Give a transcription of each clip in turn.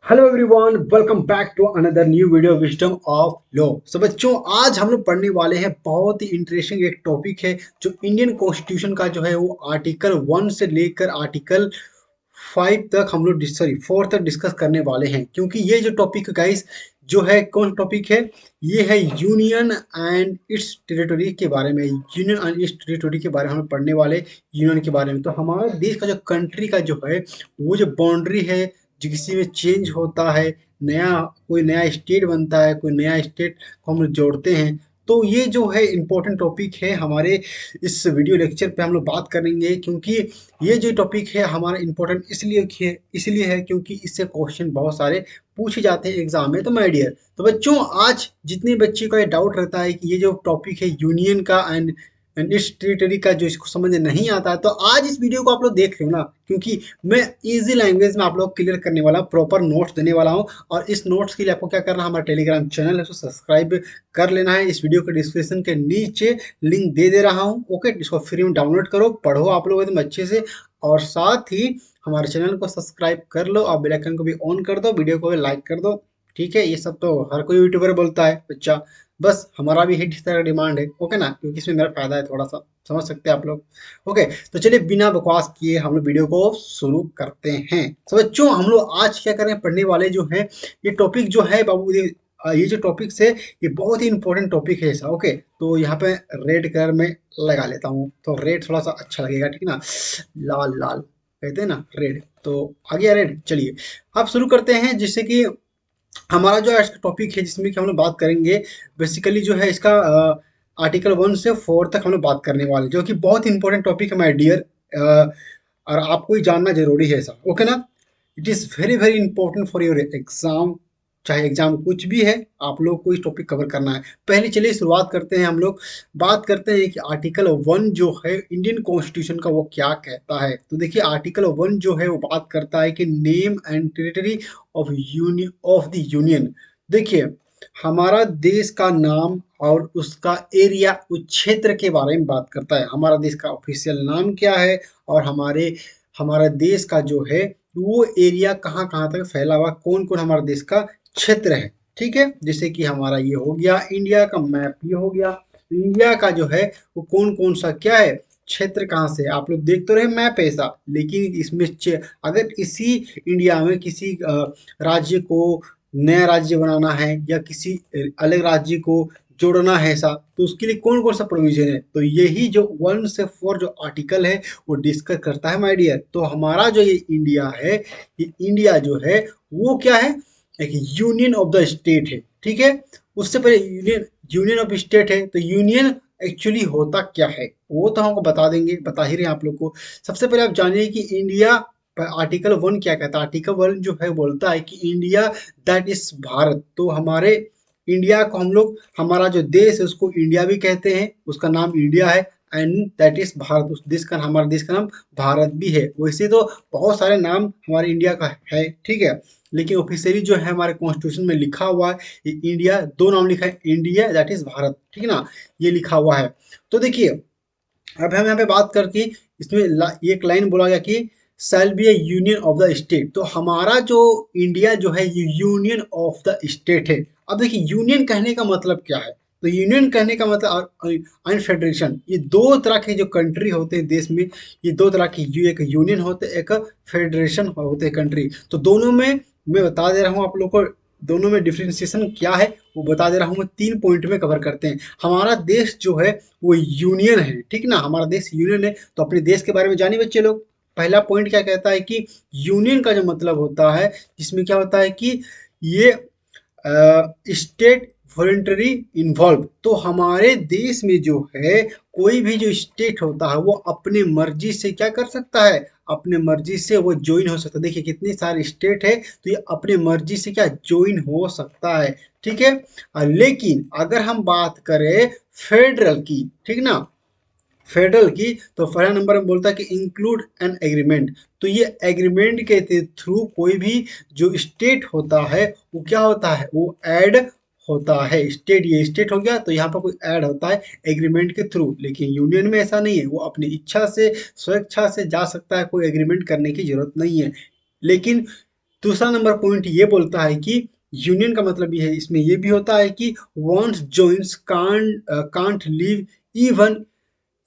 Hello everyone, welcome back to another new video wisdom of law. So बच्चों, आज हम लोग पढ़ने वाले हैं बहुत ही इंटरेस्टिंग एक टॉपिक है जो इंडियन कॉन्स्टिट्यूशन का जो है वो आर्टिकल 1 से लेकर आर्टिकल 5 तक हम लोग सॉरी 4 तक डिस्कस करने वाले हैं। क्योंकि ये जो टॉपिक गाइस जो है कौन टॉपिक है, ये है यूनियन एंड इट्स टेरिटरी के बारे में। यूनियन एंड इट्स टेरिटरी के बारे में हम पढ़ने वाले, यूनियन के बारे में। तो हमारे देश का जो कंट्री का जो है वो जो बाउंड्री है, जो किसी में चेंज होता है, नया कोई नया स्टेट बनता है, कोई नया स्टेट को हम लोग जोड़ते हैं। तो ये जो है इम्पोर्टेंट टॉपिक है हमारे इस वीडियो लेक्चर पे हम लोग बात करेंगे। क्योंकि ये जो टॉपिक है हमारा इम्पोर्टेंट इसलिए है क्योंकि इससे क्वेश्चन बहुत सारे पूछे जाते हैं एग्जाम में। तो माय डियर, तो बच्चों आज जितने बच्चे का ये डाउट रहता है कि ये जो टॉपिक है यूनियन का एंड इस टेरिटरी का, जो इसको समझ नहीं आता है, तो आज इस वीडियो को आप लोग देख रहे हो ना, क्योंकि मैं इजी लैंग्वेज में आप लोग क्लियर करने वाला हूँ, प्रॉपर नोट्स देने वाला हूँ। और इस नोट्स के लिए आपको क्या करना है, हमारा टेलीग्राम चैनल है उसको सब्सक्राइब कर लेना है। इस वीडियो के डिस्क्रिप्शन के नीचे लिंक दे रहा हूँ, ओके। इसको फ्री में डाउनलोड करो, पढ़ो आप लोग एकदम अच्छे से। और साथ ही हमारे चैनल को सब्सक्राइब कर लो और बेल आइकन को भी ऑन कर दो, वीडियो को भी लाइक कर दो। ठीक है, ये सब तो हर कोई यूट्यूबर बोलता है बच्चा, बस हमारा भी हिट इस तरह का डिमांड है, ओके ना, क्योंकि इसमें मेरा फायदा है थोड़ा सा, समझ सकते हैं आप लोग। ओके, तो चलिए बिना बकवास किए हम लोग वीडियो को शुरू करते हैं। तो बच्चों, हम लोग आज क्या करें, पढ़ने वाले जो है ये टॉपिक जो है बाबू, ये जो टॉपिक है ये बहुत ही इंपॉर्टेंट टॉपिक है ऐसा, ओके। तो यहाँ पे रेड कलर में लगा लेता हूँ, तो रेड थोड़ा सा अच्छा लगेगा, ठीक ना। लाल लाल कहते हैं ना, रेड। तो आ गया रेड। चलिए अब शुरू करते हैं, जिससे कि हमारा जो आज का टॉपिक है जिसमें कि हम लोग बात करेंगे, बेसिकली जो है इसका आर्टिकल 1 से 4 तक हम लोग बात करने वाले, जो कि बहुत इंपॉर्टेंट टॉपिक है माय डियर। और आपको ही जानना जरूरी है ऐसा, ओके ना। It is very very important for your exam, चाहे एग्जाम कुछ भी है, आप लोग को इस टॉपिक कवर करना है। पहले चलिए शुरुआत करते हैं, हम लोग बात करते हैं कि आर्टिकल 1 जो है इंडियन कॉन्स्टिट्यूशन का वो क्या कहता है। तो देखिए आर्टिकल 1 जो है वो बात करता है कि name and territory of the union. देखिए हमारा देश का नाम और उसका एरिया, उस क्षेत्र के बारे में बात करता है। हमारा देश का ऑफिशियल नाम क्या है, और हमारा देश का जो है वो एरिया कहाँ कहाँ तक फैला हुआ, कौन कौन हमारा देश का क्षेत्र है। ठीक है, जैसे कि हमारा ये हो गया इंडिया का मैप, ये हो गया। तो इंडिया का जो है वो कौन कौन सा क्या है, क्षेत्र कहाँ से, आप लोग देख तो रहे मैप ऐसा, लेकिन इसमें अगर इसी इंडिया में किसी राज्य को नया राज्य बनाना है या किसी अलग राज्य को जोड़ना है ऐसा, तो उसके लिए कौन कौन सा प्रोविजन है, तो यही जो 1 से 4 जो आर्टिकल है वो डिस्कस करता है माय डियर। तो हमारा जो ये इंडिया है, ये इंडिया जो है वो क्या है, एक यूनियन ऑफ द स्टेट है। ठीक है, उससे पहले यूनियन यूनियन ऑफ स्टेट है, तो यूनियन एक्चुअली होता क्या है वो तो हमको बता देंगे, बता ही रहे हैं आप लोग को। सबसे पहले आप जानिए कि इंडिया, आर्टिकल 1 क्या कहता है। आर्टिकल 1 जो है बोलता है कि इंडिया दैट इज भारत। तो हमारे इंडिया को हम लोग, हमारा जो देश है उसको इंडिया भी कहते हैं, उसका नाम इंडिया है। एंड दैट इज भारत, उस देश का, हमारे देश का नाम भारत भी है। वैसे तो बहुत सारे नाम हमारे इंडिया का है, ठीक है, लेकिन ऑफिशियली जो है हमारे कॉन्स्टिट्यूशन में लिखा हुआ है ये इंडिया, दो नाम लिखा है, इंडिया दैट इज भारत, ठीक है ना, ये लिखा हुआ है। तो देखिए अब हम यहाँ पे बात करके, इसमें एक लाइन बोला गया कि shall be A union of the state. तो हमारा जो इंडिया जो है ये यूनियन ऑफ द स्टेट है। अब देखिए यूनियन कहने का मतलब क्या है, तो यूनियन कहने का मतलब एंड फेडरेशन, ये दो तरह के जो कंट्री होते हैं देश में, ये दो तरह की, एक यूनियन होते हैं, एक फेडरेशन होते हैं कंट्री। तो दोनों में मैं बता दे रहा हूँ आप लोग को, दोनों में डिफ्रेंसिएशन क्या है वो बता दे रहा हूँ मैं। 3 पॉइंट में कवर करते हैं। हमारा देश जो है वो यूनियन है, ठीक ना, हमारा देश यूनियन है। तो अपने देश के बारे में जानिए बच्चे लोग। पहला पॉइंट क्या कहता है कि यूनियन का जो मतलब होता है, जिसमें क्या होता है कि ये स्टेट वॉलंटरी इन्वॉल्व। तो हमारे देश में जो है कोई भी जो स्टेट होता है वो अपने मर्जी से क्या कर सकता है, अपने मर्जी से वो ज्वाइन हो सकता है। देखिए कितने सारे स्टेट है, तो ये अपने मर्जी से क्या ज्वाइन हो सकता है, ठीक है। लेकिन अगर हम बात करें फेडरल की, ठीक ना, फेडरल की, तो पहला नंबर में बोलता है कि इंक्लूड एन एग्रीमेंट। तो ये एग्रीमेंट के थ्रू कोई भी जो स्टेट होता है वो क्या होता है, वो ऐड होता है। स्टेट, ये स्टेट हो गया, तो यहाँ पर कोई ऐड होता है एग्रीमेंट के थ्रू। लेकिन यूनियन में ऐसा नहीं है, वो अपनी इच्छा से, स्वेच्छा से जा सकता है, कोई एग्रीमेंट करने की जरूरत नहीं है। लेकिन दूसरा नंबर पॉइंट ये बोलता है कि यूनियन का मतलब ये है, इसमें ये भी होता है कि once joins can't leave even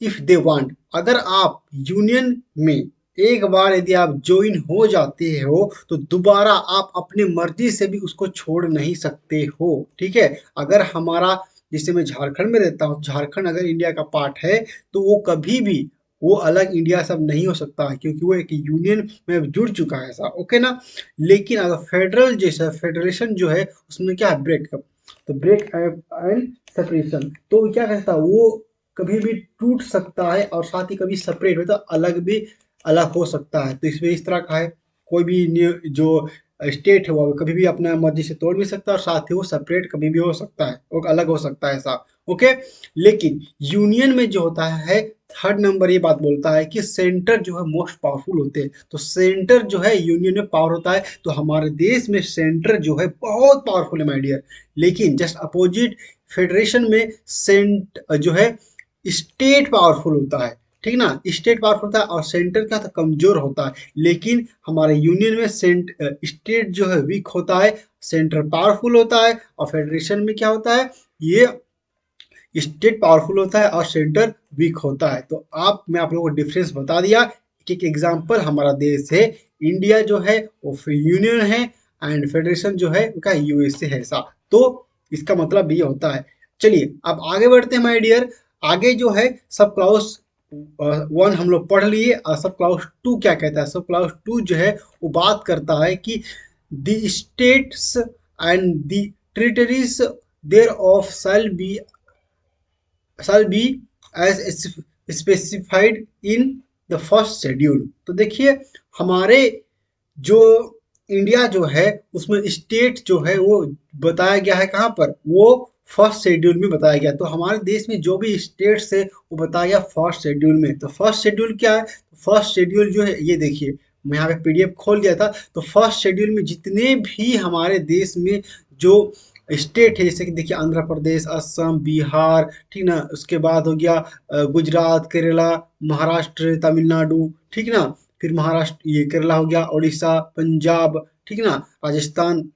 if they want. अगर आप यूनियन में एक बार यदि आप ज्वाइन हो जाते हो तो दोबारा आप अपनी मर्जी से भी उसको छोड़ नहीं सकते हो। ठीक है, अगर हमारा, जैसे मैं झारखंड में रहता हूँ, झारखंड अगर इंडिया का पार्ट है तो वो कभी भी वो अलग इंडिया सब नहीं हो सकता है, क्योंकि वो एक यूनियन में जुड़ चुका है ऐसा। ओके ना। लेकिन अगर फेडरल जैसा फेडरेशन जो है उसमें क्या है, ब्रेकअप, तो ब्रेक एंड सेपरेशन, तो क्या कहता है वो कभी भी टूट सकता है और साथ ही कभी सेपरेट मतलब अलग भी अलग हो सकता है। तो इसमें इस तरह का है, कोई भी जो स्टेट है वो कभी भी अपना मर्जी से तोड़ भी सकता है और साथ ही वो सेपरेट कभी भी हो सकता है, वो अलग हो सकता है ऐसा। ओके। लेकिन यूनियन में जो होता है, थर्ड नंबर ये बात बोलता है कि सेंटर जो है मोस्ट पावरफुल होते हैं। तो सेंटर जो है यूनियन में पावर होता है, तो हमारे देश में सेंटर जो है बहुत पावरफुल है माय डियर। लेकिन जस्ट अपोजिट फेडरेशन में सेंट जो है स्टेट पावरफुल होता है। ठीक ना, स्टेट पावरफुल होता है और सेंटर क्या था, कमजोर होता है। लेकिन हमारे यूनियन में स्टेट जो है वीक होता है, सेंटर पावरफुल होता है। और फेडरेशन में क्या होता है, ये स्टेट पावरफुल होता है और सेंटर वीक होता है। तो मैं आप लोगों को डिफरेंस बता दिया कि एक एग्जांपल हमारा देश है इंडिया जो है वो यूनियन है, एंड फेडरेशन जो है उसका यूएसए है ऐसा। तो इसका मतलब ये होता है। चलिए अब आगे बढ़ते हैं माय डियर। आगे जो है सब क्लाउज वन हम लोग पढ़ लिए, और सब क्लाउज टू क्या कहता है। सब क्लाउज टू जो है वो बात करता है कि the states and the territories there of shall be as specified in the first schedule। तो देखिए हमारे जो इंडिया जो है उसमें स्टेट जो है वो बताया गया है कहाँ पर, वो फर्स्ट शेड्यूल में बताया गया। तो हमारे देश में जो भी स्टेट्स है वो बताया गया फर्स्ट शेड्यूल में। तो फर्स्ट शेड्यूल क्या है, फर्स्ट शेड्यूल जो है ये देखिए, मैं यहाँ पे पीडीएफ खोल दिया था। तो फर्स्ट शेड्यूल में जितने भी हमारे देश में जो स्टेट है, जैसे कि देखिए आंध्र प्रदेश, असम, बिहार, ठीक ना, उसके बाद हो गया गुजरात, केरला, महाराष्ट्र, तमिलनाडु, ठीक ना, फिर महाराष्ट्र, ये केरला हो गया, उड़ीसा, पंजाब, ठीक ना, राजस्थान,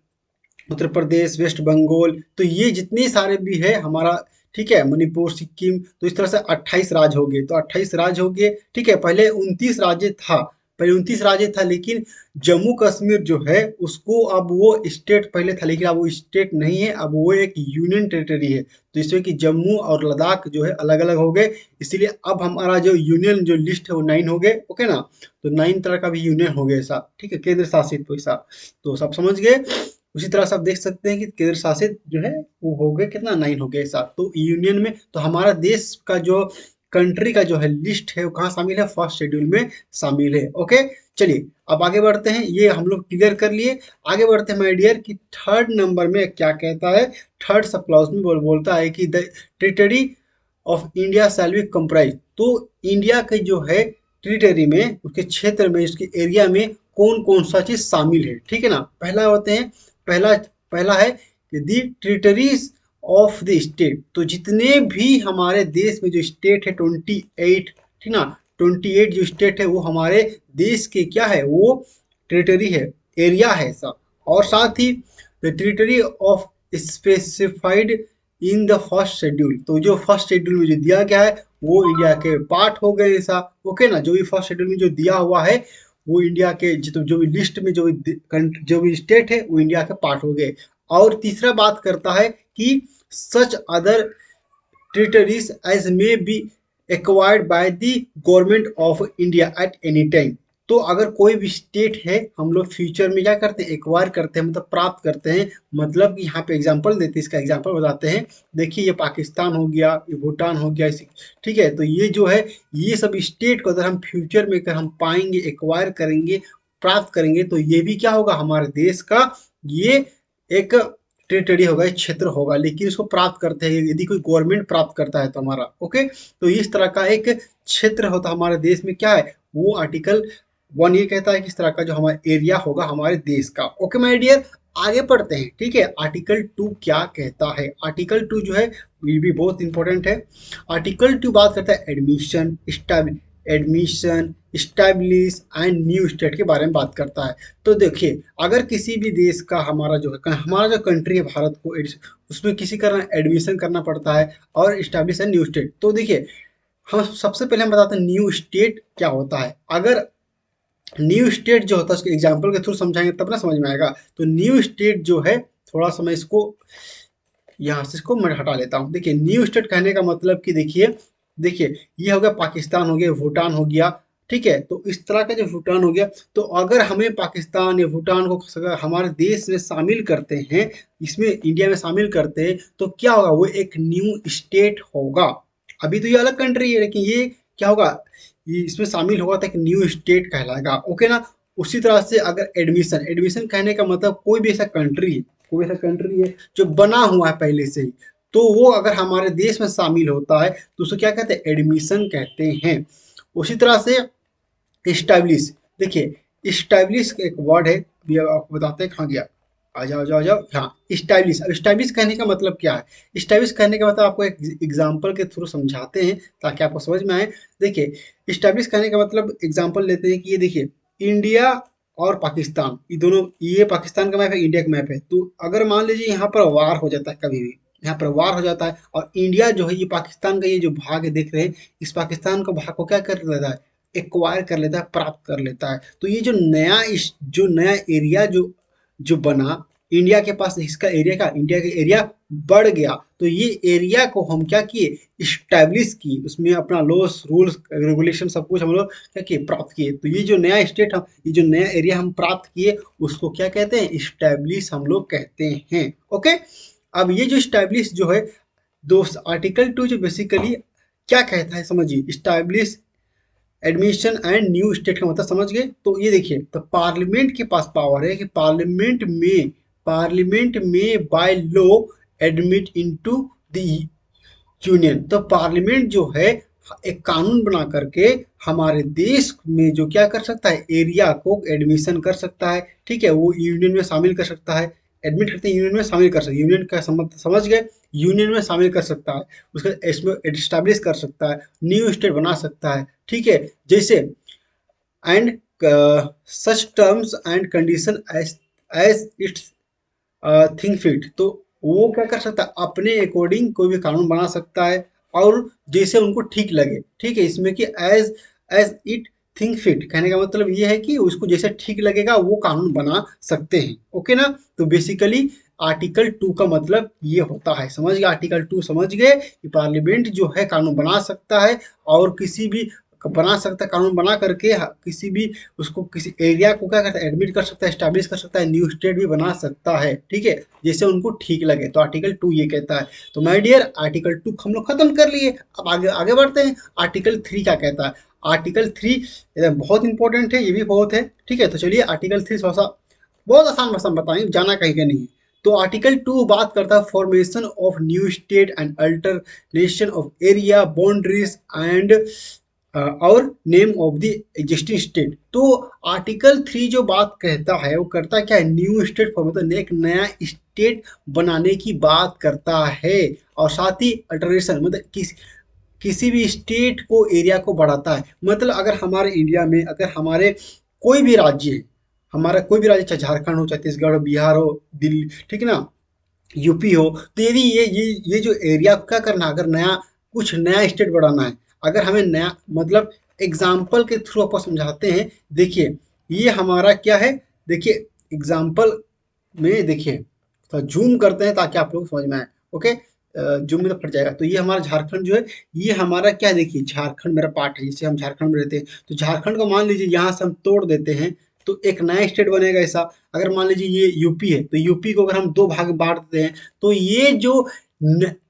उत्तर प्रदेश, वेस्ट बंगाल। तो ये जितने सारे भी है हमारा, ठीक है, मणिपुर, सिक्किम, तो इस तरह से 28 राज्य हो गए। तो 28 राज्य हो गए, ठीक है। पहले 29 राज्य था, पहले 29 राज्य था, लेकिन जम्मू कश्मीर जो है उसको अब वो स्टेट पहले था, लेकिन अब वो स्टेट नहीं है, अब वो एक यूनियन टेरिटरी है। तो इसमें कि जम्मू और लद्दाख जो है अलग अलग हो गए, इसीलिए अब हमारा जो यूनियन जो लिस्ट है वो 9 हो गए। ओके ना, तो 9 तरह का भी यूनियन हो गया ऐसा, ठीक है, केंद्र शासित वैसा। तो सब समझ गए। उसी तरह से आप देख सकते हैं कि केंद्र शासित जो है वो हो गए कितना, 9 हो गए साथ। तो यूनियन में तो हमारा देश का जो कंट्री का जो है लिस्ट है वो कहाँ शामिल है, फर्स्ट शेड्यूल में शामिल है। ओके। चलिए अब आगे बढ़ते हैं, ये हम लोग क्लियर कर लिए। आगे बढ़ते हैं माय डियर कि थर्ड नंबर में क्या कहता है। थर्ड सब क्लॉज में बोलता है कि the territory of India shall be comprise. तो इंडिया के जो है टेरिटरी में, उसके क्षेत्र में, उसके एरिया में कौन कौन सा चीज शामिल है, ठीक है ना। पहला होते हैं, पहला पहला है दी टेरिटरीज ऑफ द स्टेट। तो जितने भी हमारे देश में जो स्टेट है 28, ठीक ना, 28 जो स्टेट है वो हमारे देश के क्या है, वो टेरिटरी है, एरिया है सब। और साथ ही the territory of specified in the first schedule. तो जो फर्स्ट शेड्यूल में जो दिया गया है वो इंडिया के पार्ट हो गए ऐसा। ओके ना, जो भी फर्स्ट शेड्यूल में जो दिया हुआ है वो इंडिया के जो भी लिस्ट में जो भी स्टेट है वो इंडिया के पार्ट हो गए। और तीसरा बात करता है कि such other territories as may be acquired by the government of India at any time. तो अगर कोई भी स्टेट है, हम लोग फ्यूचर में क्या करते हैं, एक्वायर करते हैं, मतलब प्राप्त करते हैं। मतलब कि यहाँ पे एग्जांपल देते हैं, इसका एग्जांपल बताते हैं। देखिए ये पाकिस्तान हो गया, ये भूटान हो गया, ठीक है। तो ये जो है ये सब स्टेट को अगर हम फ्यूचर में अगर हम पाएंगे, एक्वायर करेंगे, प्राप्त करेंगे, तो ये भी क्या होगा, हमारे देश का ये एक टेरिटरी होगा, एक क्षेत्र होगा। लेकिन इसको प्राप्त करते हैं यदि कोई गवर्नमेंट प्राप्त करता है तो हमारा। ओके, तो इस तरह का एक क्षेत्र होता है हमारे देश में, क्या है वो आर्टिकल 1 ये कहता है कि इस तरह का जो हमारा एरिया होगा हमारे देश का। ओके माय डियर, आगे पढ़ते हैं, ठीक है। आर्टिकल 2 क्या कहता है। आर्टिकल 2 जो है ये भी बहुत इंपॉर्टेंट है। आर्टिकल 2 बात करता है admission, admission, establish and new state के बारे में बात करता है। तो देखिए, अगर किसी भी देश का हमारा जो कंट्री है भारत को उसमें किसी का एडमिशन करना पड़ता है और स्टैब्लिश एंड न्यू स्टेट। तो देखिए, हम सबसे पहले हम बताते हैं न्यू स्टेट क्या होता है। अगर न्यू स्टेट जो होता है उसके एग्जाम्पल के थ्रू समझाएंगे तब ना समझ में आएगा। तो न्यू स्टेट जो है, थोड़ा सा मैं इसको यहाँ से इसको मैं हटा लेता हूँ। देखिए, न्यू स्टेट कहने का मतलब कि देखिए ये हो गया पाकिस्तान, हो गया भूटान, हो गया, ठीक है। तो इस तरह का जो भूटान हो गया, तो अगर हमें पाकिस्तान या भूटान को अगर हमारे देश में शामिल करते हैं, इसमें इंडिया में शामिल करते हैं, तो क्या होगा, वो एक न्यू स्टेट होगा। अभी तो ये अलग कंट्री है, लेकिन ये क्या होगा, ये इसमें शामिल होगा तो एक न्यू स्टेट कहलाएगा। ओके ना। उसी तरह से अगर एडमिशन एडमिशन कहने का मतलब कोई ऐसा कंट्री है जो बना हुआ है पहले से ही, तो वो अगर हमारे देश में शामिल होता है तो उसको क्या कहते हैं, एडमिशन कहते हैं। उसी तरह से इस्टैब्लिश, देखिए इस्टैब्लिश एक वर्ड है, भी आपको बताते हैं, कहाँ गया, आ जाओ, हाँ, इस्टैब्लिश। अब इस्टैब्लिश कहने का मतलब क्या है, इस्टैब्लिश कहने का मतलब आपको एक एग्जाम्पल के थ्रू समझाते हैं ताकि आपको समझ में आए। देखिए, इस्टैब्लिश कहने का मतलब एग्जाम्पल लेते हैं कि ये देखिए, इंडिया और पाकिस्तान, ये दोनों, ये पाकिस्तान का मैप है, इंडिया का मैप है। तो अगर मान लीजिए यहाँ पर वार हो जाता है, कभी भी यहाँ पर वार हो जाता है और इंडिया जो है, ये पाकिस्तान का ये जो भाग है देख रहे हैं, इस पाकिस्तान का भाग को क्या कर लेता है, एक्वायर कर लेता है, प्राप्त कर लेता है। तो ये जो नया एरिया जो बना इंडिया के पास, इसका एरिया का इंडिया का एरिया बढ़ गया, तो ये एरिया को हम क्या किए, इस्टेब्लिश किए, उसमें अपना लॉस रूल्स रेगुलेशन सब कुछ हम लोग क्या किए, प्राप्त किए। तो ये जो नया स्टेट हम ये जो नया एरिया हम प्राप्त किए, उसको क्या कहते हैं, इस्टेब्लिश हम लोग कहते हैं। ओके। अब ये जो इस्टेब्लिश जो है दोस्त, आर्टिकल 2 जो बेसिकली क्या कहता है समझिए, establish admission and new state का मतलब समझ गए। तो ये देखिए, तो पार्लियामेंट के पास पावर है कि पार्लियामेंट में by law admit into the union. तो पार्लियामेंट जो है एक कानून बना करके हमारे देश में जो क्या कर सकता है, एरिया को एडमिशन कर सकता है, ठीक है, वो यूनियन में शामिल कर सकता है। एडमिट करते हैं, यूनियन में शामिल कर सकता है, यूनियन का समझ गए, यूनियन में शामिल कर सकता है, उसका इसमें एस्टैब्लिश कर सकता है, न्यू स्टेट बना सकता है, ठीक है। जैसे and such terms and condition as it's think fit. तो वो क्या कर सकता है, अपने अकॉर्डिंग कोई भी कानून बना सकता है और जैसे उनको ठीक लगे, ठीक है। इसमें कि as as it think fit कहने का मतलब ये है कि उसको जैसे ठीक लगेगा वो कानून बना सकते हैं। ओके ना। तो बेसिकली आर्टिकल 2 का मतलब ये होता है, समझ गए, आर्टिकल 2 समझ गए कि पार्लियामेंट जो है कानून बना सकता है और किसी भी बना सकता है, कानून बना करके किसी भी उसको किसी एरिया को क्या करता है, एडमिट कर सकता है, एस्टैब्लिश कर सकता है, न्यू स्टेट भी बना सकता है, ठीक है, जैसे उनको ठीक लगे। तो आर्टिकल 2 ये कहता है। तो माय डियर, आर्टिकल 2 हम लोग खत्म कर लिए। अब आगे आगे बढ़ते हैं, आर्टिकल 3 क्या कहता है। आर्टिकल 3 बहुत इंपॉर्टेंट है, ये भी बहुत है, ठीक है। तो चलिए आर्टिकल 3 थोड़ा सा बहुत आसान भाषा में बताएं, जाना कहीं का नहीं है। तो आर्टिकल 2 बात करता है formation of new state and alternation of area boundaries and और name of the existing state. तो आर्टिकल 3 जो बात कहता है वो करता क्या है, न्यू स्टेट फॉर्मेशन, एक नया स्टेट बनाने की बात करता है। और साथ ही अल्टरेशन मतलब किसी भी स्टेट को एरिया को बढ़ाता है। मतलब अगर हमारे इंडिया में अगर हमारे कोई भी राज्य है, हमारा कोई भी राज्य, चाहे झारखंड हो, छत्तीसगढ़ हो, बिहार हो, दिल्ली, ठीक है ना, यूपी हो, तो यदि ये जो एरिया को क्या करना है, अगर कुछ नया स्टेट बनाना है, अगर हमें नया मतलब एग्जाम्पल के थ्रू आपको समझाते हैं। देखिए, ये हमारा क्या है, देखिए एग्जाम्पल में देखिए, तो जूम करते हैं ताकि आप लोग समझ में आए। ओके, जूम में तो फट जाएगा। तो ये हमारा झारखंड जो है, ये हमारा क्या है, देखिए झारखंड मेरा पार्ट है, जैसे हम झारखंड में रहते हैं, तो झारखंड को मान लीजिए यहाँ से हम तोड़ देते हैं तो एक नया स्टेट बनेगा ऐसा। अगर मान लीजिए ये यूपी है, तो यूपी को अगर हम दो भाग में बांट देते हैं, तो ये जो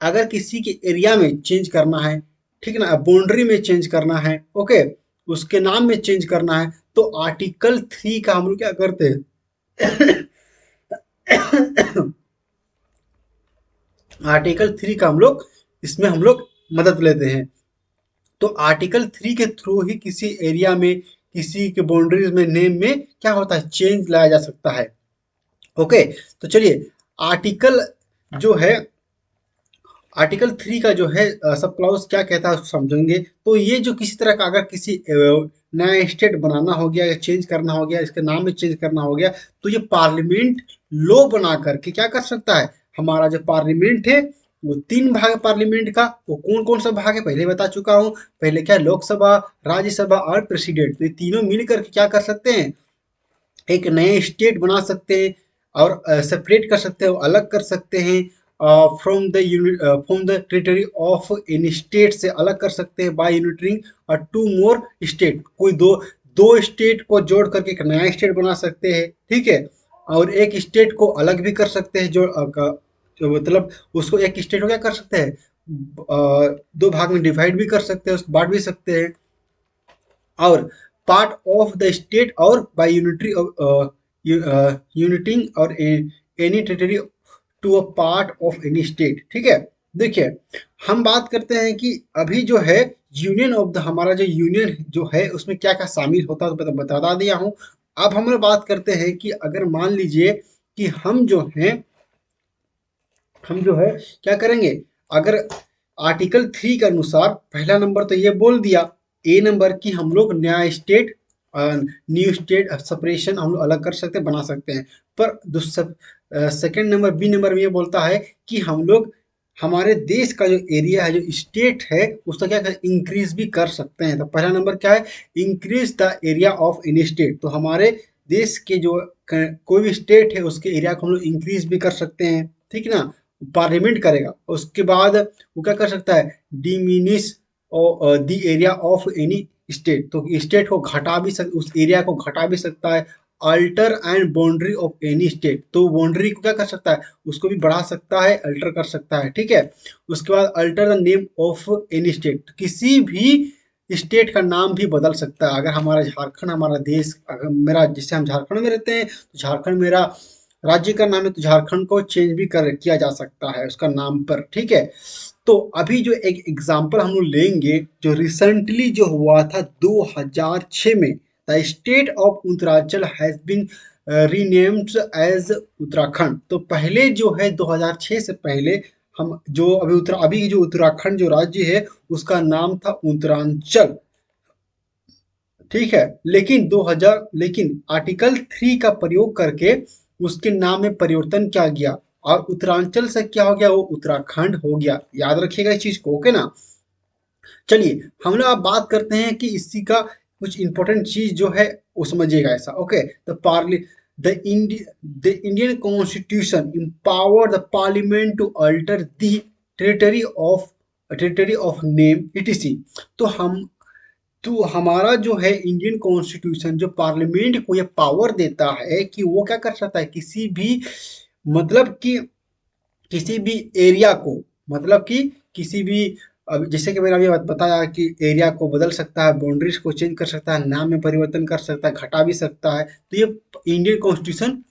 अगर किसी के एरिया में चेंज करना है, ठीक है ना, बाउंड्री में चेंज करना है, ओके, उसके नाम में चेंज करना है, तो आर्टिकल 3 का हम लोग क्या करते हैं आर्टिकल 3 का हम लोग मदद लेते हैं। तो आर्टिकल 3 के थ्रू ही किसी एरिया में, किसी के बाउंड्रीज में, नेम में क्या होता है, चेंज लाया जा सकता है। ओके। तो चलिए, आर्टिकल जो है आर्टिकल 3 का जो है सब क्लॉज क्या कहता है उसको समझेंगे। तो ये जो किसी तरह का अगर किसी नया स्टेट बनाना हो गया या चेंज करना हो गया, इसके नाम में चेंज करना हो गया, तो ये पार्लियामेंट लॉ बना करके क्या कर सकता है। हमारा जो पार्लियामेंट है वो 3 भाग है पार्लियामेंट का। वो कौन कौन सा भाग है पहले बता चुका हूँ। पहले क्या है, लोकसभा, राज्यसभा और प्रेसिडेंट। तो ये तीनों मिल करके क्या कर सकते हैं, एक नए स्टेट बना सकते हैं और सेपरेट कर सकते हैं, अलग कर सकते हैं from the territory of any state से अलग कर सकते हैं by uniting two more state. कोई दो दो स्टेट को जोड़ करके एक नया स्टेट बना सकते हैं, ठीक है। और एक स्टेट को अलग भी कर सकते हैं, जो मतलब उसको एक स्टेट को क्या कर सकते हैं, दो भाग में डिवाइड भी कर सकते हैं, उसको बांट भी सकते हैं। और पार्ट ऑफ द स्टेट और बाय यूनिटरी यूनिटिंग और any territory to a part of any state, ठीक है। देखिए, हम बात करते हैं कि अभी जो है यूनियन ऑफ द, हमारा जो यूनियन जो है उसमें क्या क्या शामिल होता है तो बता दिया हूँ। अब हम लोग बात करते हैं कि अगर मान लीजिए कि हम जो है क्या करेंगे, अगर आर्टिकल 3 के अनुसार पहला नंबर तो ये बोल दिया, ए नंबर की हम लोग नया स्टेट, न्यू स्टेट सेपरेशन हम लोग अलग कर सकते हैं, बना सकते हैं। पर सेकंड नंबर बी नंबर में ये बोलता है कि हम लोग हमारे देश का जो एरिया है, जो स्टेट है, उसका क्या कर इंक्रीज भी कर सकते हैं। तो पहला नंबर क्या है, increase the area of any state. तो हमारे देश के जो कोई भी स्टेट है उसके एरिया को हम लोग इंक्रीज भी कर सकते हैं, ठीक है ना। पार्लियामेंट करेगा, उसके बाद वो क्या कर सकता है, diminish the area of any state. तो स्टेट को घटा भी उस एरिया को घटा भी सकता है। Alter and boundary of any state, तो बाउंड्री को क्या कर सकता है, उसको भी बढ़ा सकता है, अल्टर कर सकता है, ठीक है। उसके बाद alter the name of any state, किसी भी स्टेट का नाम भी बदल सकता है। अगर हमारा झारखंड, हमारा देश, अगर मेरा, जिससे हम झारखंड में रहते हैं, तो झारखंड मेरा राज्य का नाम है, तो झारखंड को चेंज भी कर किया जा सकता है उसका नाम पर, ठीक है। तो अभी जो एक एग्जांपल हम लोग लेंगे जो रिसेंटली जो हुआ था 2006 में, the state of Uttaranchal has been renamed as Uttarakhand. तो पहले जो है 2006 से पहले हम जो अभी जो उत्तराखंड जो राज्य है उसका नाम था उत्तरांचल, ठीक है। लेकिन आर्टिकल 3 का प्रयोग करके उसके नाम में परिवर्तन किया गया और उत्तरांचल से क्या हो गया, वो उत्तराखंड हो गया। याद रखिएगा इस चीज को, ओके ना। चलिए, हम लोग अब बात करते हैं कि इसी का कुछ इंपॉर्टेंट चीज जो है वो समझिएगा ऐसा, okay. The parli the Indian constitution empower the parliament to alter the territory of name etc। तो हमारा जो है इंडियन कॉन्स्टिट्यूशन जो पार्लियामेंट को ये पावर देता है कि वो क्या कर सकता है, किसी भी, मतलब कि किसी भी एरिया को, मतलब कि किसी भी, अब जैसे कि मैंने अभी बताया कि एरिया को बदल सकता है, बाउंड्रीज को चेंज कर सकता है, नाम में परिवर्तन कर सकता है, घटा भी सकता है। तो ये इंडियन कॉन्स्टिट्यूशन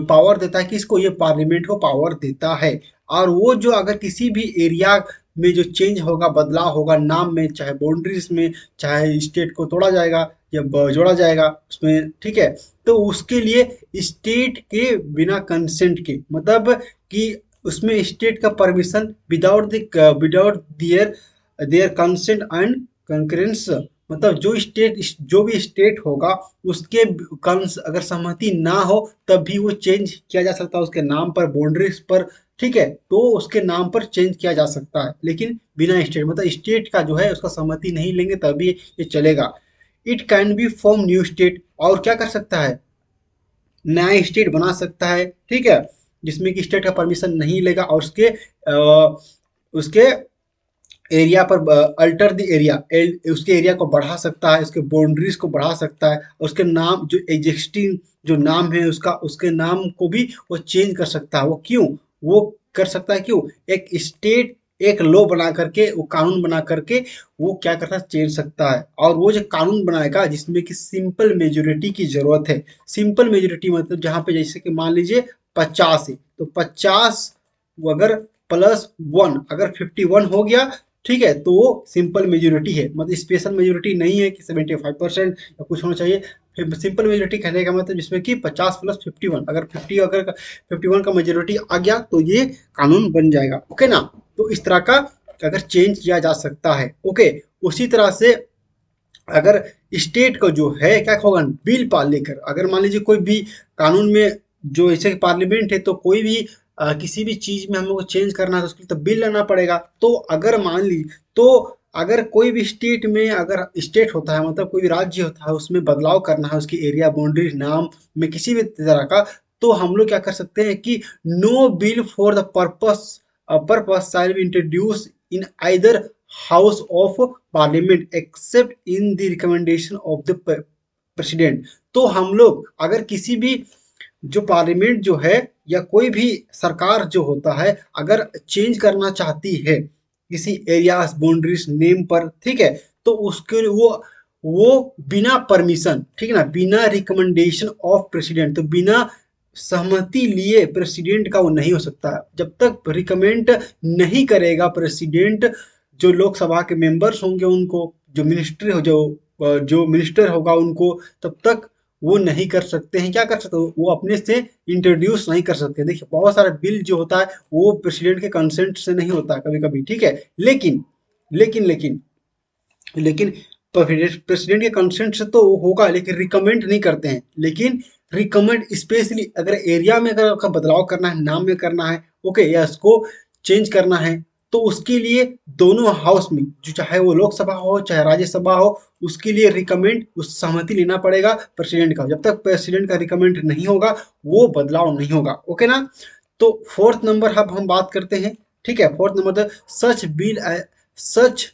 पावर देता है कि इसको, ये पार्लियामेंट को पावर देता है। और वो जो अगर किसी भी एरिया में जो चेंज होगा, बदलाव होगा नाम में, चाहे बाउंड्रीज में, चाहे स्टेट को तोड़ा जाएगा या जोड़ा जाएगा उसमें, ठीक है। तो उसके लिए स्टेट के बिना कंसेंट के, मतलब कि उसमें स्टेट का permission without their their consent and concurrence, मतलब जो भी स्टेट होगा उसके अगर सहमति ना हो तब भी वो चेंज किया जा सकता है उसके नाम पर, बाउंड्रीज पर, ठीक है। तो उसके नाम पर चेंज किया जा सकता है, लेकिन बिना स्टेट, मतलब स्टेट का जो है उसका सहमति नहीं लेंगे तभी ये चलेगा। It can be form new state, और क्या कर सकता है, नया स्टेट बना सकता है, ठीक है, जिसमें कि स्टेट का परमिशन नहीं लेगा। और उसके एरिया पर अल्टर द एरिया, उसके एरिया को बढ़ा सकता है, उसके बाउंड्रीज को बढ़ा सकता है, और उसके नाम जो एग्जिस्टिंग जो नाम है उसका, उसके नाम को भी वो चेंज कर सकता है। वो क्यों, वो कर सकता है क्यों, एक स्टेट एक लॉ बना करके, वो कानून बना करके वो क्या करता है, चेंज सकता है। और वो जो कानून बनाएगा जिसमें कि सिंपल मेजोरिटी की जरूरत है। सिंपल मेजोरिटी मतलब जहाँ पे जैसे कि मान लीजिए 50 है, तो 50 अगर +1 अगर 51 हो गया, ठीक है, तो वो सिंपल मेजोरिटी है, मतलब स्पेशल मेजोरिटी नहीं है कि 75% या कुछ होना चाहिए। सिंपल मेजोरिटी कहने का मतलब जिसमें कि 50 प्लस 51, अगर 51 का मेजोरिटी आ गया तो ये कानून बन जाएगा। ओके ना, तो इस तरह का अगर चेंज किया जा सकता है। ओके, उसी तरह से अगर स्टेट को जो है क्या होगा, बिल पास लेकर, अगर मान लीजिए कोई भी कानून में जो ऐसे पार्लियामेंट है, तो कोई भी किसी भी चीज में हम लोग को चेंज करना है तो उसके लिए तो बिल लाना पड़ेगा। तो अगर मान ली, तो अगर कोई भी स्टेट में, अगर स्टेट होता है मतलब कोई भी राज्य होता है, उसमें बदलाव करना है उसकी एरिया बाउंड्री नाम में किसी भी तरह का, तो हम लोग क्या कर सकते हैं कि no bill for the purpose shall be introduce in either house of parliament except in the recommendation of the president. तो हम लोग अगर किसी भी जो पार्लियामेंट जो है या कोई भी सरकार जो होता है, अगर चेंज करना चाहती है किसी एरिया बाउंड्रीज नेम पर, ठीक है, तो उसके लिए वो बिना परमिशन, ठीक है ना, बिना रिकमेंडेशन ऑफ प्रेसिडेंट, तो बिना सहमति लिए प्रेसिडेंट का वो नहीं हो सकता। जब तक रिकमेंड नहीं करेगा प्रेसिडेंट, जो लोकसभा के मेंबर्स होंगे उनको, जो मिनिस्ट्री हो, जो मिनिस्टर होगा उनको, तब तक वो नहीं कर सकते हैं। क्या कर सकते हो, वो अपने से इंट्रोड्यूस नहीं कर सकते। देखिए बहुत सारा बिल जो होता है वो प्रेसिडेंट के कंसेंट से नहीं होता है कभी कभी, ठीक है, लेकिन लेकिन लेकिन लेकिन प्रेसिडेंट के कंसेंट से तो होगा, लेकिन रिकमेंड नहीं करते हैं। लेकिन रिकमेंड स्पेशली अगर एरिया में अगर आपका बदलाव करना है, नाम में करना है, ओके, या इसको चेंज करना है, तो उसके लिए दोनों हाउस में, जो चाहे वो लोकसभा हो चाहे राज्यसभा हो, उसके लिए रिकमेंड, उस सहमति लेना पड़ेगा प्रेसिडेंट का। जब तक प्रेसिडेंट का रिकमेंड नहीं होगा वो बदलाव नहीं होगा। ओके ना, तो फोर्थ नंबर अब हम बात करते हैं, ठीक है। Fourth number, such bill such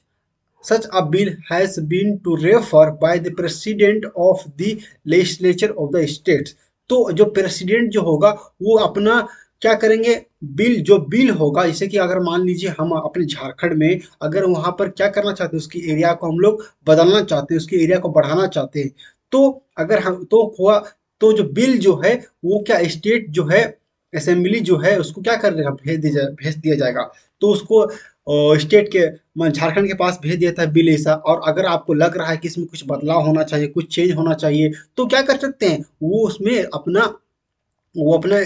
such a bill has been to refer by the president of the legislature of the states। तो जो प्रेसिडेंट जो होगा वो अपना क्या करेंगे, बिल, जो बिल होगा, जैसे कि अगर मान लीजिए हम अपने झारखंड में अगर वहां पर क्या करना चाहते हैं, उसकी एरिया को हम लोग बदलना चाहते हैं, उसकी एरिया को बढ़ाना चाहते हैं, तो अगर हम तो हुआ, तो जो बिल जो है वो क्या, स्टेट जो है असेंबली जो है उसको क्या कर देगा, भेज दिया जाएगा। तो उसको स्टेट के झारखंड के पास भेज दिया था बिल ऐसा। और अगर आपको लग रहा है कि इसमें कुछ बदलाव होना चाहिए, कुछ चेंज होना चाहिए, तो क्या कर सकते हैं, वो उसमें अपना वो अपना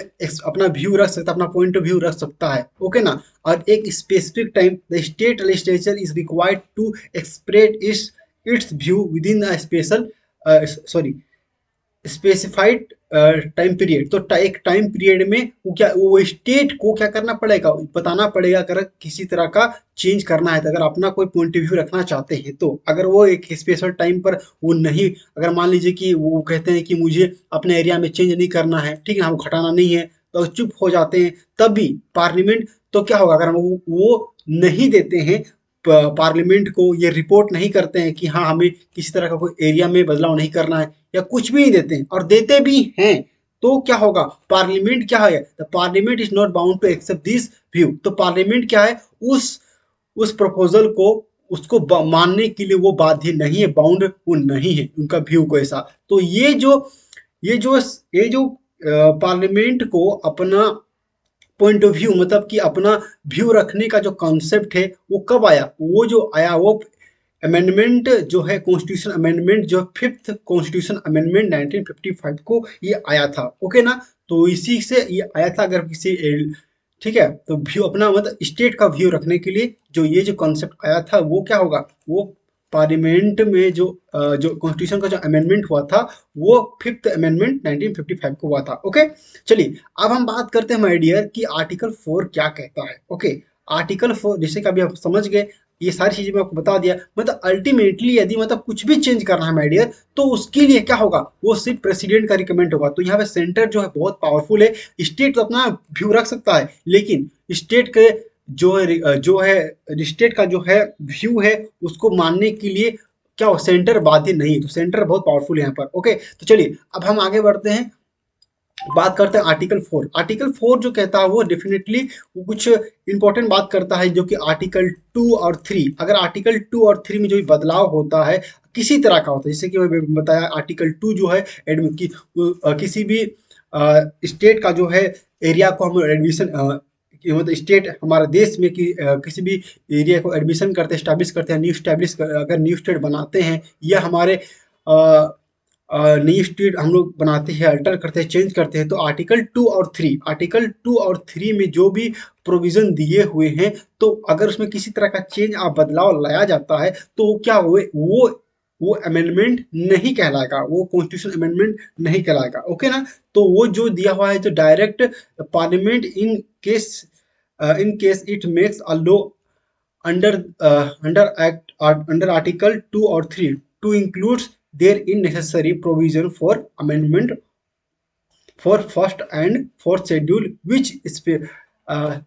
अपना व्यू रख सकता है, अपना पॉइंट ऑफ व्यू रख सकता है। ओके ना, और एक specific time the state legislature is required to express its view within a special sorry specified time period. तो एक टाइम पीरियड में वो स्टेट को क्या करना पड़ेगा, बताना पड़ेगा। अगर किसी तरह का चेंज करना है, तो अगर अपना कोई पॉइंट ऑफ व्यू रखना चाहते हैं, तो अगर वो एक स्पेशल टाइम पर वो नहीं, अगर मान लीजिए कि वो कहते हैं कि मुझे अपने एरिया में चेंज नहीं करना है, ठीक है, हमको घटाना नहीं है, तो चुप हो जाते हैं, तब भी पार्लियामेंट, तो क्या होगा, अगर हम वो नहीं देते हैं, पार्लियामेंट को ये रिपोर्ट नहीं करते हैं कि हाँ हमें किसी तरह का कोई एरिया में बदलाव नहीं करना है, या कुछ भी नहीं देते हैं, और देते भी हैं, तो क्या होगा, पार्लियामेंट क्या है, the parliament is not bound to accept this view. तो पार्लियामेंट क्या है, उस प्रपोजल को, उसको मानने के लिए वो बाध्य नहीं है, बाउंड वो नहीं है उनका व्यू को ऐसा। तो ये जो पार्लियामेंट को अपना पॉइंट ऑफ व्यू, मतलब कि अपना व्यू रखने का जो कॉन्सेप्ट है वो कब आया, वो जो आया वो अमेंडमेंट जो है, कॉन्स्टिट्यूशन अमेंडमेंट, जो फिफ्थ कॉन्स्टिट्यूशन अमेंडमेंट 1955 को ये आया था। ओके ना, तो इसी से ये आया था। अगर किसी ठीक है, तो व्यू अपना मतलब स्टेट का व्यू रखने के लिए जो ये जो कॉन्सेप्ट आया था, वो क्या होगा, वो पार्लियामेंट में जो कॉन्स्टिट्यूशन का जो अमेंडमेंट हुआ था, वो फिफ्थ अमेंडमेंट 1955 को हुआ था। ओके, चलिए अब हम बात करते हैं माय डियर कि आर्टिकल 4 क्या कहता है। ओके, आर्टिकल 4 जैसे कि अभी आप समझ गए, ये सारी चीजें मैं आपको बता दिया। मतलब अल्टीमेटली यदि मतलब कुछ भी चेंज करना है माय डियर, तो उसके लिए क्या होगा, वो सिर्फ प्रेसिडेंट का रिकमेंड होगा। तो यहाँ पे सेंटर जो है बहुत पावरफुल है। स्टेट तो अपना व्यू रख सकता है, लेकिन स्टेट के जो है स्टेट का जो है व्यू है, उसको मानने के लिए क्या हो, सेंटर बाध्य नहीं है। तो सेंटर बहुत पावरफुल है यहाँ पर। ओके, तो चलिए अब हम आगे बढ़ते हैं, बात करते हैं आर्टिकल 4। आर्टिकल 4 जो कहता है वो डेफिनेटली वो कुछ इंपॉर्टेंट बात करता है, जो कि आर्टिकल 2 और 3, अगर आर्टिकल 2 और 3 में जो भी बदलाव होता है किसी तरह का होता है, जैसे कि मैं बताया आर्टिकल 2 जो है किसी भी स्टेट का जो है एरिया को हम एडमिशन, मतलब स्टेट हमारे देश में किसी भी एरिया को एडमिशन करते हैं, स्टैब्लिश करते हैं, न्यू स्टैब्लिश अगर न्यू स्टेट बनाते हैं, या हमारे नई स्टेट हम लोग बनाते हैं, अल्टर करते हैं, चेंज करते हैं, तो आर्टिकल 2 और 3 में जो भी प्रोविजन दिए हुए हैं, तो अगर उसमें किसी तरह का चेंज बदलाव लाया जाता है तो वो क्या हुए, वो अमेंडमेंट नहीं कहलाएगा, वो कॉन्स्टिट्यूशन अमेंडमेंट नहीं कहलाएगा। ओके ना। तो वो जो दिया हुआ है, तो direct parliament in case it makes a law under Article 2 or 3 to include therein necessary provision for amendment for first and fourth schedule which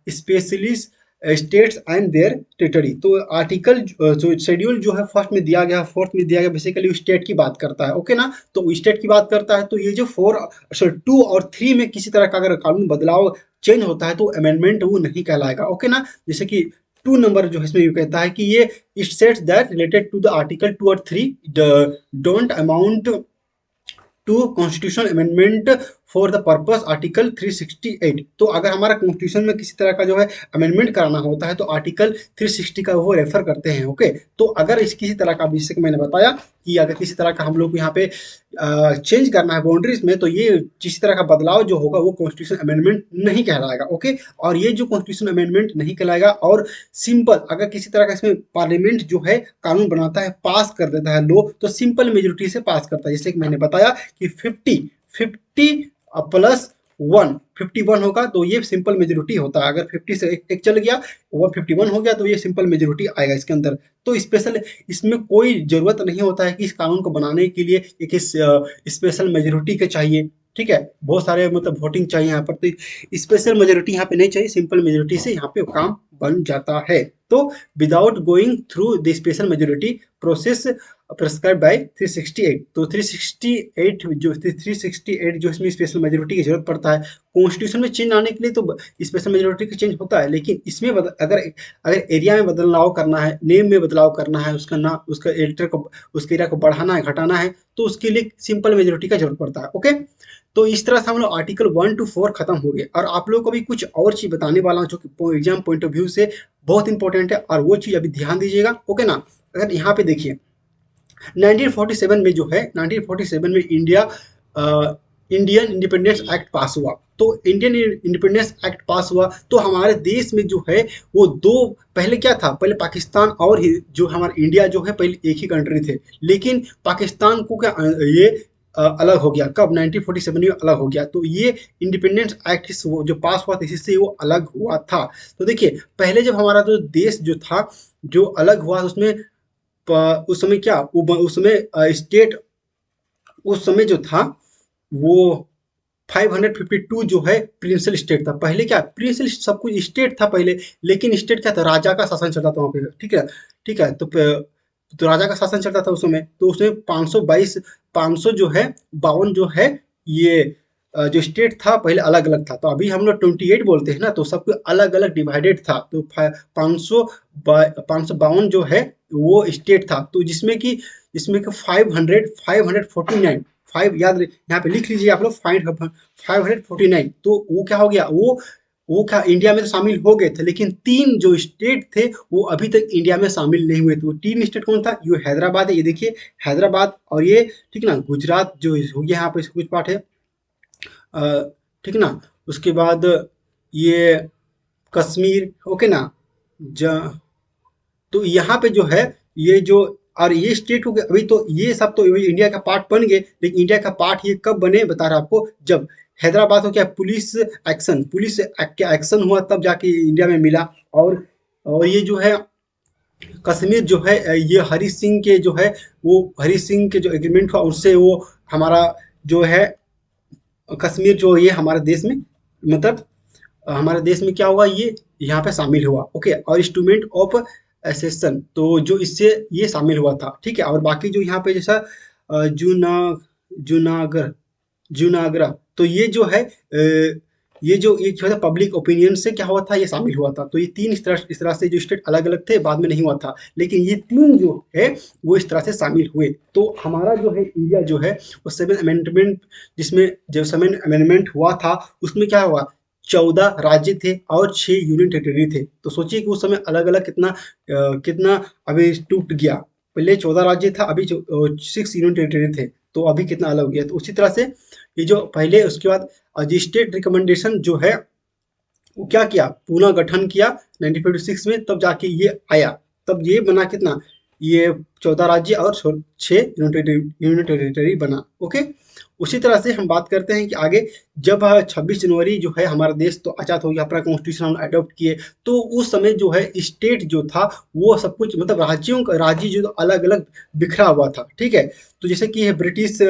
specially states and their territory। तो आर्टिकल जो शेड्यूल जो है first में दिया गया, fourth में दिया गया, बेसिकली स्टेट की बात करता है। ओके ना। तो स्टेट की बात करता है, तो ये जो 2 और 3 में किसी तरह का अगर कानून बदलाव चेंज होता है तो अमेंडमेंट वो नहीं कहलाएगा। ओके ना। जैसे कि 2 नंबर जो है इसमें ये कहता है कि ये it sets that related to the article 2 और 3 don't amount to constitution amendment for the purpose article 368। तो अगर हमारा कॉन्स्टिट्यूशन में किसी तरह का जो है अमेंडमेंट कराना होता है तो आर्टिकल 360 का वो रेफर करते हैं। ओके। तो अगर इस किसी तरह का, जैसे कि मैंने बताया कि अगर किसी तरह का हम लोग को यहाँ पे चेंज करना है बाउंड्रीज में, तो ये किसी तरह का बदलाव जो होगा वो कॉन्स्टिट्यूशन अमेंडमेंट नहीं कहलाएगा। ओके। और ये जो कॉन्स्टिट्यूशन अमेंडमेंट नहीं कहलाएगा, और सिंपल अगर किसी तरह का इसमें पार्लियामेंट जो है कानून बनाता है, पास कर देता है लॉ, तो सिंपल मेजोरिटी से पास करता है। जैसे कि मैंने बताया कि 50 प्लस 1 51 होगा, तो ये सिंपल मेजोरिटी होता है। अगर 50 से एक चल गया, 151 हो गया, तो ये सिंपल मेजोरिटी आएगा इसके अंदर। तो स्पेशल इसमें कोई जरूरत नहीं होता है कि इस कानून को बनाने के लिए एक स्पेशल मेजोरिटी के चाहिए। ठीक है, बहुत सारे मतलब वोटिंग चाहिए यहाँ पर, तो स्पेशल मेजोरिटी यहाँ पे नहीं चाहिए, सिंपल मेजोरिटी से यहाँ पे काम बन जाता है। तो without going through the special majority process prescribe by 368। तो 368 जो इसमें स्पेशल मेजोरिटी की जरूरत पड़ता है। कॉन्स्टिट्यूशन में चेंज आने के लिए तो स्पेशल मेजोरिटी का चेंज होता है, लेकिन इसमें अगर एरिया में बदलाव करना है, नेम में बदलाव करना है, उसका नाम, उसका एडिटर को, उसके एरिया को बढ़ाना है, घटाना है, तो उसके लिए सिंपल मेजोरिटी का जरूरत पड़ता है। ओके। तो इस तरह से हम लोग आर्टिकल 1 to 4 खत्म हो गए, और आप लोगों को भी कुछ और चीज बताने वाला हूँ जो कि एग्जाम पॉइंट ऑफ व्यू से बहुत इंपॉर्टेंट है, और वो चीज अभी ध्यान दीजिएगा। ओके ना। अगर यहाँ पे देखिए 1947 में जो है, 1947 में इंडियन इंडिपेंडेंस एक्ट पास हुआ। तो इंडियन इंडिपेंडेंस एक्ट पास हुआ तो हमारे देश में जो है वो दो, पहले क्या था, पहले पाकिस्तान और जो हमारा इंडिया जो है पहले एक ही कंट्री थे, लेकिन पाकिस्तान को क्या ये अलग हो गया। कब? 1947 में अलग हो गया। तो ये इंडिपेंडेंस एक्ट जो पास हुआ था, इससे वो अलग हुआ था। तो देखिए, पहले जब हमारा जो देश जो था, जो अलग हुआ, उसमें उस समय क्या, उस समय स्टेट, उस समय जो था वो 552 जो है प्रिंसिपल स्टेट था। पहले क्या, प्रिंसिपल सब कुछ स्टेट था पहले, लेकिन स्टेट क्या था, राजा का शासन चलता था वहाँ पे। ठीक है। ठीक है। तो राजा का शासन चलता था उस समय। तो उसमें 522 500 जो है 52 जो है, ये जो स्टेट था पहले अलग अलग था। तो अभी हम लोग 28 बोलते हैं ना, तो सब कुछ अलग अलग डिवाइडेड था। तो 552 जो है वो स्टेट था। तो जिसमें कि 549, फाइव याद यहाँ पे लिख लीजिए आप लोग, 549। तो वो क्या हो गया, वो क्या इंडिया में तो शामिल हो गए थे, लेकिन 3 जो स्टेट थे वो अभी तक इंडिया में शामिल नहीं हुए थे। वो 3 स्टेट कौन था? ये हैदराबाद है, ये देखिए हैदराबाद, और ये ठीक ना गुजरात जो हो गया यहाँ पे कुछ पार्ट है, ठीक ना। उसके बाद ये कश्मीर। ओके ना। ज तो यहाँ पे जो है ये जो, और ये स्टेट हो गए, अभी तो ये सब तो इंडिया का पार्ट बन गए, लेकिन इंडिया का पार्ट ये कब बने बता रहा आपको, जब हैदराबाद को क्या पुलिस क्या एक्शन हुआ, तब जाके इंडिया में मिला। और ये जो है कश्मीर जो है, ये हरी सिंह के जो है, वो हरी सिंह के जो एग्रीमेंट हुआ उससे वो हमारा जो है कश्मीर जो ये हमारे देश में, मतलब हमारे देश में क्या हुआ, ये यहाँ पे शामिल हुआ। ओके। और इंस्ट्रूमेंट ऑफ एसेसन, तो जो इससे ये शामिल हुआ था। ठीक है। और बाकी जो यहाँ पे जैसा जूना जूनागढ़ जूनागढ़, तो ये जो है पब्लिक ओपिनियन से क्या हुआ था, ये शामिल हुआ था। तो ये 3 इस तरह से जो स्टेट अलग अलग थे, बाद में नहीं हुआ था, लेकिन ये 3 जो है वो इस तरह से शामिल हुए। तो हमारा जो है इंडिया जो है वो 7 अमेंडमेंट, जिसमें जब 7 अमेंडमेंट हुआ था उसमें क्या हुआ, 14 राज्य थे और 6 यूनियन टेरिटरी थे। तो सोचिए कि उस समय अलग अलग कितना अभी टूट गया। पहले 14 राज्य था, अभी 6 यूनियन टेरिटरी थे। तो अभी कितना अलग हो गया। तो उसी तरह से ये जो पहले उसके बाद स्टेट रिकमेंडेशन जो है वो क्या किया, पुनः गठन किया 1956 में, तब जाके ये आया। तब ये बना कितना, ये 14 राज्य और 6 यूनियन टेरिटरी बना। ओके, उसी तरह से हम बात करते हैं कि आगे जब 26 जनवरी जो है हमारा देश तो आज़ाद हो गया, अपना कॉन्स्टिट्यूशन हम अडॉप्ट किए, तो उस समय जो है स्टेट जो था वो सब कुछ मतलब राज्यों का राज्य जो अलग अलग बिखरा हुआ था। ठीक है, तो जैसे कि ब्रिटिश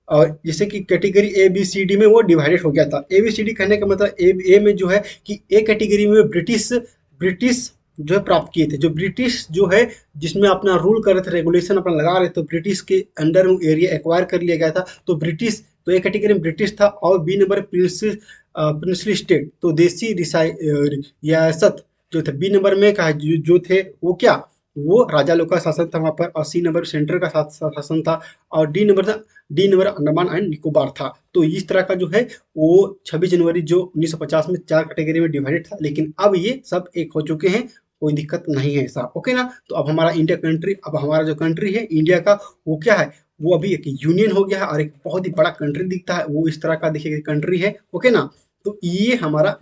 और जैसे कि category A B C D में वो डिवाइडेड हो गया था। ए बी सी डी कहने का मतलब ए में जो है कि ए कैटेगरी में ब्रिटिश ब्रिटिश जो है प्राप्त किए थे, जो ब्रिटिश जो है जिसमें अपना रूल कर रहे थे, रेगुलेशन अपना लगा रहे थे, तो ब्रिटिश के अंडर वो एरिया एक्वायर कर लिया गया था। तो ब्रिटिश, तो ए कैटेगरी में ब्रिटिश था। और बी नंबर प्रिंसली स्टेट, तो देसी रियासत जो थे। बी नंबर में कहा जो थे वो क्या, वो राजा लोग का शासन था वहाँ पर। और सी नंबर सेंटर का शासन था। और D number Andaman and Nicobar था। तो इस तरह का जो है वो 26 जनवरी जो 1950 में 4 कैटेगरी में डिवाइडेड था, लेकिन अब ये सब एक हो चुके हैं, कोई दिक्कत नहीं है। ऐसा ओके ना। तो अब हमारा इंडिया कंट्री, अब हमारा जो कंट्री है इंडिया का, वो क्या है, वो अभी एक यूनियन हो गया है और एक बहुत ही बड़ा कंट्री दिखता है, वो इस तरह का देखिए कंट्री है। ओके ना। तो ये हमारा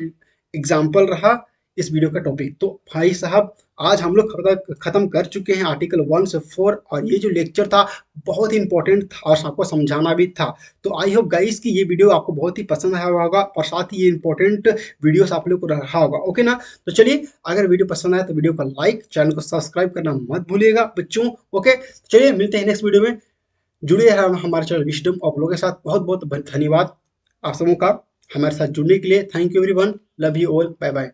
एग्जाम्पल रहा इस वीडियो का टॉपिक। तो भाई साहब आज हम लोग खत्म कर चुके हैं आर्टिकल 1 से 4, और ये जो लेक्चर था बहुत ही इंपॉर्टेंट था और आपको समझाना भी था। तो आई होप गाइस कि ये वीडियो आपको बहुत ही पसंद आया होगा और साथ ही ये इंपॉर्टेंट वीडियोस आप लोग को रहा होगा। ओके ना। तो चलिए, अगर वीडियो पसंद आया तो वीडियो को लाइक, चैनल को सब्सक्राइब करना मत भूलिएगा बच्चों। ओके, चलिए मिलते हैं नेक्स्ट वीडियो में। जुड़े हैं हमारे चैनल विजडम ऑफ लॉ के साथ। बहुत बहुत धन्यवाद आप सबों का हमारे साथ जुड़ने के लिए। Thank you everyone, love you all, bye bye.